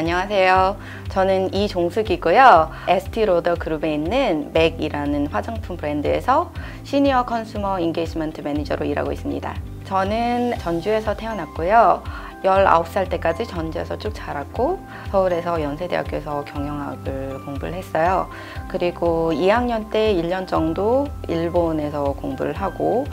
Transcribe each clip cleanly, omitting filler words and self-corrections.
안녕하세요. 저는 이종숙이고요. 에스티로더 그룹에 있는 맥이라는 화장품 브랜드에서 시니어 컨슈머 인게이지먼트 매니저로 일하고 있습니다. 저는 전주에서 태어났고요. 19살 때까지 전주에서 쭉 자랐고 서울에서 연세대학교에서 경영학을 공부를 했어요. 그리고 2학년 때 1년 정도 일본에서 공부를 하고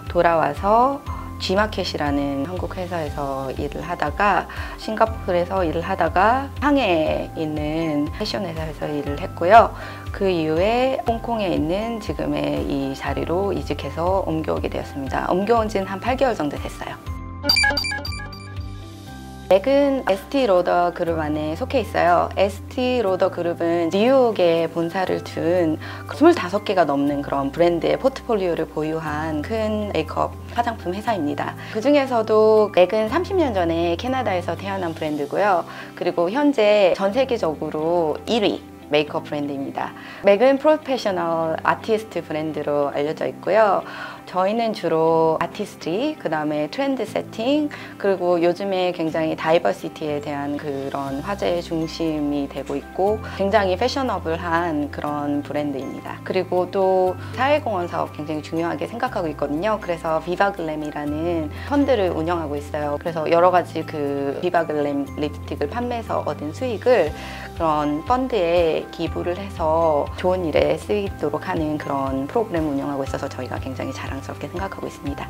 돌아와서 G마켓이라는 한국 회사에서 일을 하다가 싱가포르에서 일을 하다가 상해에 있는 패션 회사에서 일을 했고요. 그 이후에 홍콩에 있는 지금의 이 자리로 이직해서 옮겨오게 되었습니다. 옮겨온 지는 한 8개월 정도 됐어요. 맥은 에스티로더 그룹 안에 속해 있어요. 에스티로더 그룹은 뉴욕에 본사를 둔 25개가 넘는 그런 브랜드의 포트폴리오를 보유한 큰 메이크업 화장품 회사입니다. 그 중에서도 맥은 30년 전에 캐나다에서 태어난 브랜드고요. 그리고 현재 전 세계적으로 1위 메이크업 브랜드입니다. 맥은 프로페셔널 아티스트 브랜드로 알려져 있고요. 저희는 주로 아티스트리, 그 다음에 트렌드 세팅, 그리고 요즘에 굉장히 다이버시티에 대한 그런 화제의 중심이 되고 있고 굉장히 패셔너블한 그런 브랜드입니다. 그리고 또 사회공헌 사업 굉장히 중요하게 생각하고 있거든요. 그래서 비바글램이라는 펀드를 운영하고 있어요. 그래서 여러 가지 그 비바글램 립스틱을 판매해서 얻은 수익을 그런 펀드에 기부를 해서 좋은 일에 쓰이도록 하는 그런 프로그램을 운영하고 있어서 저희가 굉장히 자랑스럽게 생각하고 있습니다.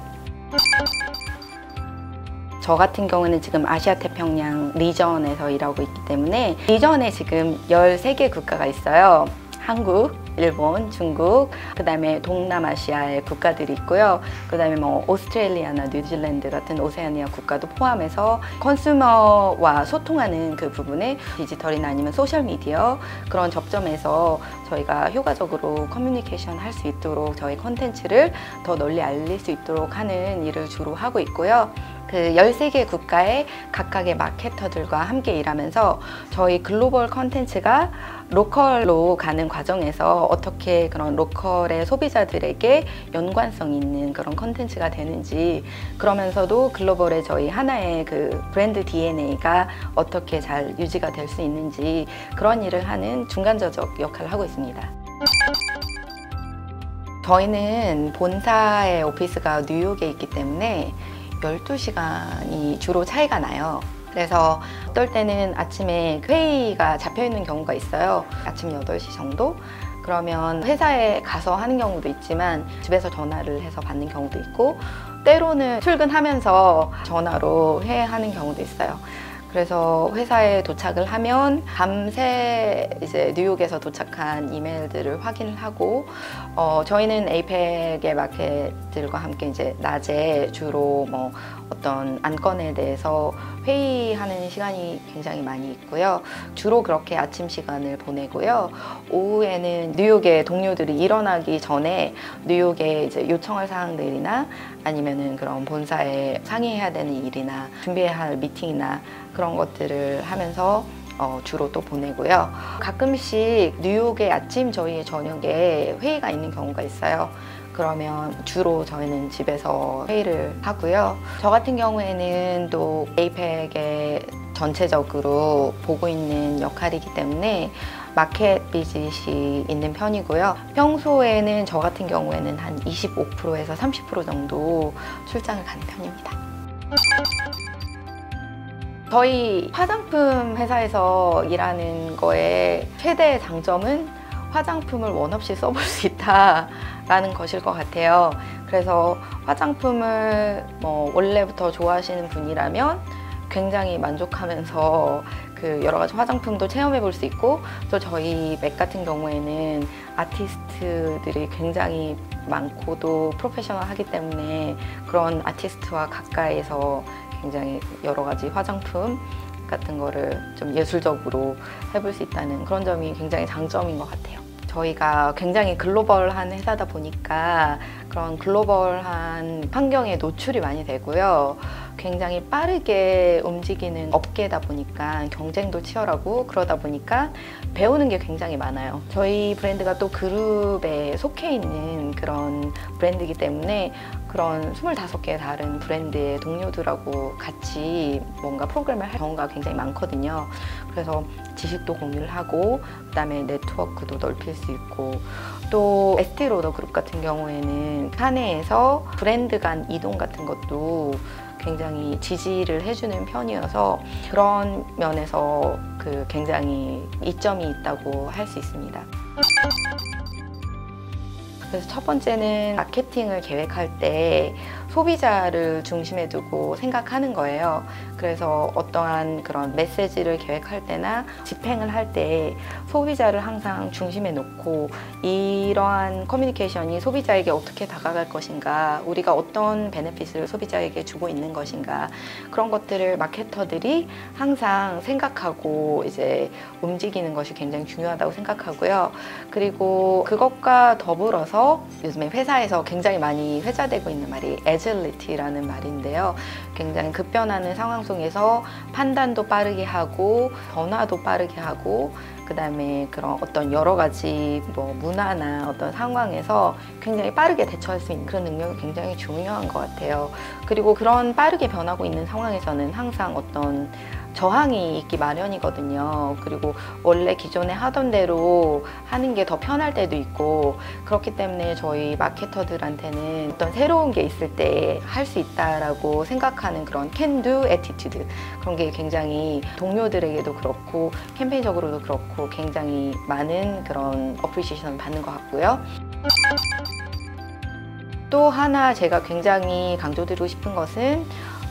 저 같은 경우는 지금 아시아 태평양 리전에서 일하고 있기 때문에 리전에 지금 13개 국가가 있어요. 한국, 일본, 중국, 그 다음에 동남아시아의 국가들이 있고요. 그 다음에 뭐 오스트레일리아나 뉴질랜드 같은 오세아니아 국가도 포함해서 컨슈머와 소통하는 그 부분에 디지털이나 아니면 소셜미디어 그런 접점에서 저희가 효과적으로 커뮤니케이션 할 수 있도록 저희 콘텐츠를 더 널리 알릴 수 있도록 하는 일을 주로 하고 있고요. 그 13개 국가의 각각의 마케터들과 함께 일하면서 저희 글로벌 컨텐츠가 로컬로 가는 과정에서 어떻게 그런 로컬의 소비자들에게 연관성 있는 그런 컨텐츠가 되는지, 그러면서도 글로벌의 저희 하나의 그 브랜드 DNA가 어떻게 잘 유지가 될 수 있는지 그런 일을 하는 중간자적 역할을 하고 있습니다. 저희는 본사의 오피스가 뉴욕에 있기 때문에 12시간이 주로 차이가 나요. 그래서 어떨 때는 아침에 회의가 잡혀 있는 경우가 있어요. 아침 8시 정도? 그러면 회사에 가서 하는 경우도 있지만 집에서 전화를 해서 받는 경우도 있고 때로는 출근하면서 전화로 회의하는 경우도 있어요. 그래서 회사에 도착을 하면 밤새 이제 뉴욕에서 도착한 이메일들을 확인을 하고 저희는 에이펙의 마켓들과 함께 이제 낮에 주로 뭐 어떤 안건에 대해서 회의하는 시간이 굉장히 많이 있고요. 주로 그렇게 아침 시간을 보내고요. 오후에는 뉴욕의 동료들이 일어나기 전에 뉴욕에 이제 요청할 사항들이나 아니면은 그런 본사에 상의해야 되는 일이나 준비해야 할 미팅이나 그런 것들을 하면서 주로 또 보내고요. 가끔씩 뉴욕의 아침, 저희의 저녁에 회의가 있는 경우가 있어요. 그러면 주로 저희는 집에서 회의를 하고요. 저 같은 경우에는 또 에이펙의 전체적으로 보고 있는 역할이기 때문에 마켓 비즈닛이 있는 편이고요. 평소에는 저 같은 경우에는 한 25%에서 30% 정도 출장을 가는 편입니다. 저희 화장품 회사에서 일하는 거의 최대의 장점은 화장품을 원 없이 써볼 수 있다라는 것일 것 같아요. 그래서 화장품을 뭐 원래부터 좋아하시는 분이라면 굉장히 만족하면서 그 여러 가지 화장품도 체험해 볼 수 있고, 또 저희 맥 같은 경우에는 아티스트들이 굉장히 많고 또 프로페셔널하기 때문에 그런 아티스트와 가까이서 굉장히 여러 가지 화장품 같은 거를 좀 예술적으로 해볼 수 있다는 그런 점이 굉장히 장점인 것 같아요. 저희가 굉장히 글로벌한 회사다 보니까 그런 글로벌한 환경에 노출이 많이 되고요. 굉장히 빠르게 움직이는 업계다 보니까 경쟁도 치열하고 그러다 보니까 배우는 게 굉장히 많아요. 저희 브랜드가 또 그룹에 속해 있는 그런 브랜드이기 때문에 그런 25개의 다른 브랜드의 동료들하고 같이 뭔가 프로그램을 할 경우가 굉장히 많거든요. 그래서 지식도 공유를 하고 그다음에 네트워크도 넓힐 수 있고 또 에스티로더 그룹 같은 경우에는 사내에서 브랜드 간 이동 같은 것도 굉장히 지지를 해주는 편이어서 그런 면에서 굉장히 이점이 있다고 할 수 있습니다. 그래서 첫 번째는 마케팅을 계획할 때 소비자를 중심에 두고 생각하는 거예요. 그래서 어떠한 그런 메시지를 계획할 때나 집행을 할 때 소비자를 항상 중심에 놓고 이러한 커뮤니케이션이 소비자에게 어떻게 다가갈 것인가, 우리가 어떤 베네핏을 소비자에게 주고 있는 것인가, 그런 것들을 마케터들이 항상 생각하고 이제 움직이는 것이 굉장히 중요하다고 생각하고요. 그리고 그것과 더불어서 요즘에 회사에서 굉장히 많이 회자되고 있는 말이 애질리티라는 말인데요. 굉장히 급변하는 상황 속에서 판단도 빠르게 하고 변화도 빠르게 하고 그다음에 그런 어떤 여러 가지 문화나 어떤 상황에서 굉장히 빠르게 대처할 수 있는 그런 능력이 굉장히 중요한 것 같아요. 그리고 그런 빠르게 변하고 있는 상황에서는 항상 어떤 저항이 있기 마련이거든요. 그리고 원래 기존에 하던 대로 하는 게 더 편할 때도 있고 그렇기 때문에 저희 마케터들한테는 어떤 새로운 게 있을 때 할 수 있다라고 생각하는 그런 can do attitude, 그런 게 굉장히 동료들에게도 그렇고 캠페인적으로도 그렇고 굉장히 많은 그런 어프리시에이션을 받는 것 같고요. 또 하나 제가 굉장히 강조드리고 싶은 것은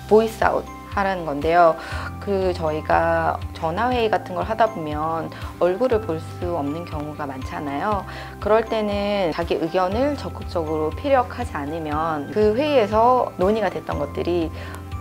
보이스 아웃 하라는 건데요. 저희가 전화회의 같은 걸 하다 보면 얼굴을 볼 수 없는 경우가 많잖아요. 그럴 때는 자기 의견을 적극적으로 피력하지 않으면 그 회의에서 논의가 됐던 것들이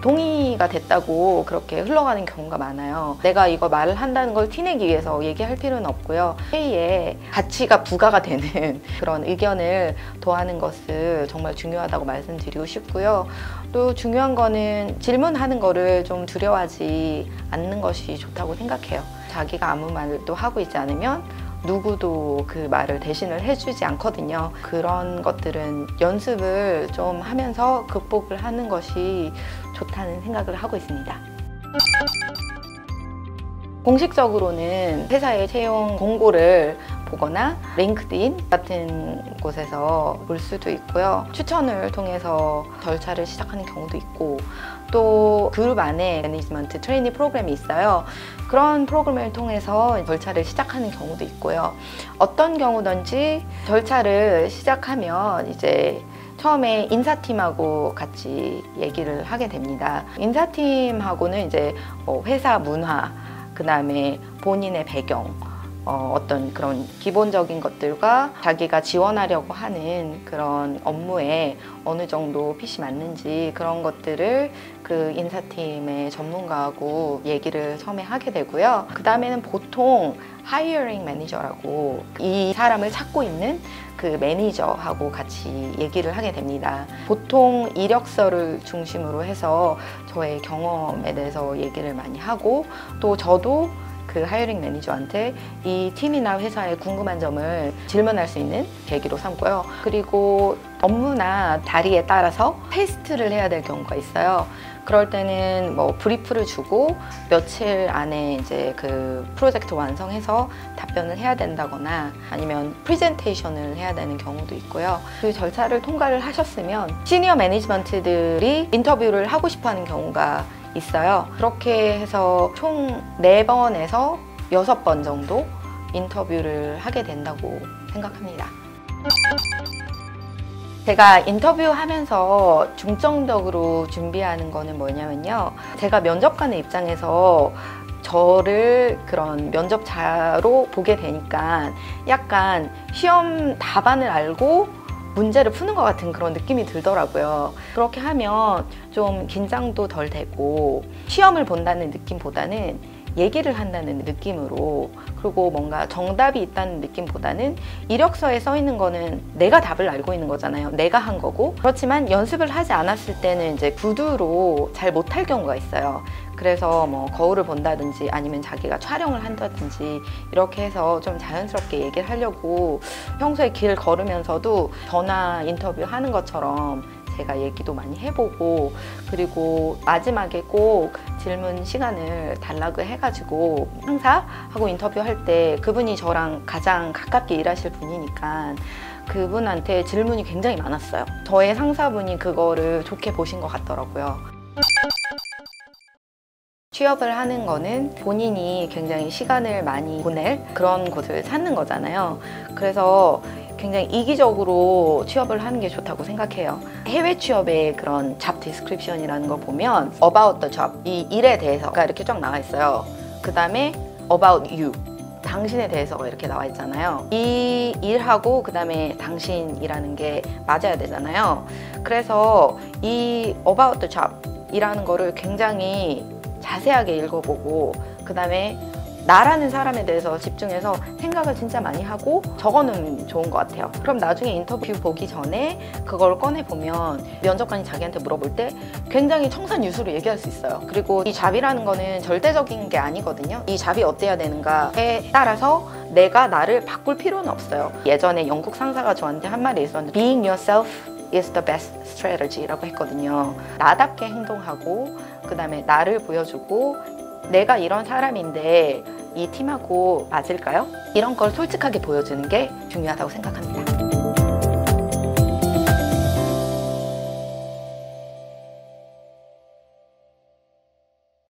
동의가 됐다고 그렇게 흘러가는 경우가 많아요. 내가 이거 말을 한다는 걸 티내기 위해서 얘기할 필요는 없고요. 회의에 가치가 부과가 되는 그런 의견을 더하는 것을 정말 중요하다고 말씀드리고 싶고요. 또 중요한 거는 질문하는 거를 좀 두려워하지 않는 것이 좋다고 생각해요. 자기가 아무 말도 하고 있지 않으면 누구도 그 말을 대신을 해주지 않거든요. 그런 것들은 연습을 좀 하면서 극복을 하는 것이 좋다는 생각을 하고 있습니다. 공식적으로는 회사의 채용 공고를 보거나 링크드인 같은 곳에서 볼 수도 있고요. 추천을 통해서 절차를 시작하는 경우도 있고 또 그룹 안에 매니지먼트 트레이닝 프로그램이 있어요. 그런 프로그램을 통해서 절차를 시작하는 경우도 있고요. 어떤 경우든지 절차를 시작하면 이제 처음에 인사팀하고 같이 얘기를 하게 됩니다. 인사팀하고는 이제 회사 문화, 그 다음에 본인의 배경, 어떤 그런 기본적인 것들과 자기가 지원하려고 하는 그런 업무에 어느 정도 핏이 맞는지 그런 것들을 그 인사팀의 전문가하고 얘기를 처음에 하게 되고요. 그 다음에는 보통 하이어링 매니저라고 이 사람을 찾고 있는 그 매니저하고 같이 얘기를 하게 됩니다. 보통 이력서를 중심으로 해서 저의 경험에 대해서 얘기를 많이 하고 또 저도 그 하이어링 매니저한테 이 팀이나 회사에 궁금한 점을 질문할 수 있는 계기로 삼고요. 그리고 업무나 다리에 따라서 테스트를 해야 될 경우가 있어요. 그럴 때는 브리프를 주고 며칠 안에 이제 그 프로젝트 완성해서 답변을 해야 된다거나 아니면 프레젠테이션을 해야 되는 경우도 있고요. 그 절차를 통과를 하셨으면 시니어 매니지먼트들이 인터뷰를 하고 싶어 하는 경우가 있어요. 그렇게 해서 총 4번에서 6번 정도 인터뷰를 하게 된다고 생각합니다. 제가 인터뷰하면서 중점적으로 준비하는 거는 뭐냐면요. 제가 면접관의 입장에서 저를 그런 면접자로 보게 되니까 약간 시험 답안을 알고 문제를 푸는 것 같은 그런 느낌이 들더라고요. 그렇게 하면 좀 긴장도 덜 되고 시험을 본다는 느낌보다는 얘기를 한다는 느낌으로, 그리고 뭔가 정답이 있다는 느낌보다는 이력서에 써 있는 거는 내가 답을 알고 있는 거잖아요. 내가 한 거고. 그렇지만 연습을 하지 않았을 때는 이제 구두로 잘 못할 경우가 있어요. 그래서 뭐 거울을 본다든지 아니면 자기가 촬영을 한다든지 이렇게 해서 좀 자연스럽게 얘기를 하려고 평소에 길 걸으면서도 전화 인터뷰 하는 것처럼 제가 얘기도 많이 해보고, 그리고 마지막에 꼭 질문 시간을 달라고 해가지고 상사하고 인터뷰할 때 그분이 저랑 가장 가깝게 일하실 분이니까 그분한테 질문이 굉장히 많았어요. 저의 상사분이 그거를 좋게 보신 것 같더라고요. 취업을 하는 거는 본인이 굉장히 시간을 많이 보낼 그런 곳을 찾는 거잖아요. 그래서 굉장히 이기적으로 취업을 하는 게 좋다고 생각해요. 해외 취업의 그런 잡 디스크립션이라는 거 보면 about the job, 이 일에 대해서가 이렇게 쫙 나와 있어요. 그 다음에 about you, 당신에 대해서가 이렇게 나와 있잖아요. 이 일하고 그 다음에 당신이라는 게 맞아야 되잖아요. 그래서 이 about the job 이라는 거를 굉장히 자세하게 읽어보고, 그 다음에 나라는 사람에 대해서 집중해서 생각을 진짜 많이 하고 적어놓으면 좋은 것 같아요. 그럼 나중에 인터뷰 보기 전에 그걸 꺼내보면 면접관이 자기한테 물어볼 때 굉장히 청산유수로 얘기할 수 있어요. 그리고 이 잡이라는 거는 절대적인 게 아니거든요. 이 잡이 어때야 되는가에 따라서 내가 나를 바꿀 필요는 없어요. 예전에 영국 상사가 저한테 한 말이 있었는데 Being yourself is the best strategy 라고 했거든요. 나답게 행동하고 그 다음에 나를 보여주고 내가 이런 사람인데 이 팀하고 맞을까요? 이런 걸 솔직하게 보여주는 게 중요하다고 생각합니다.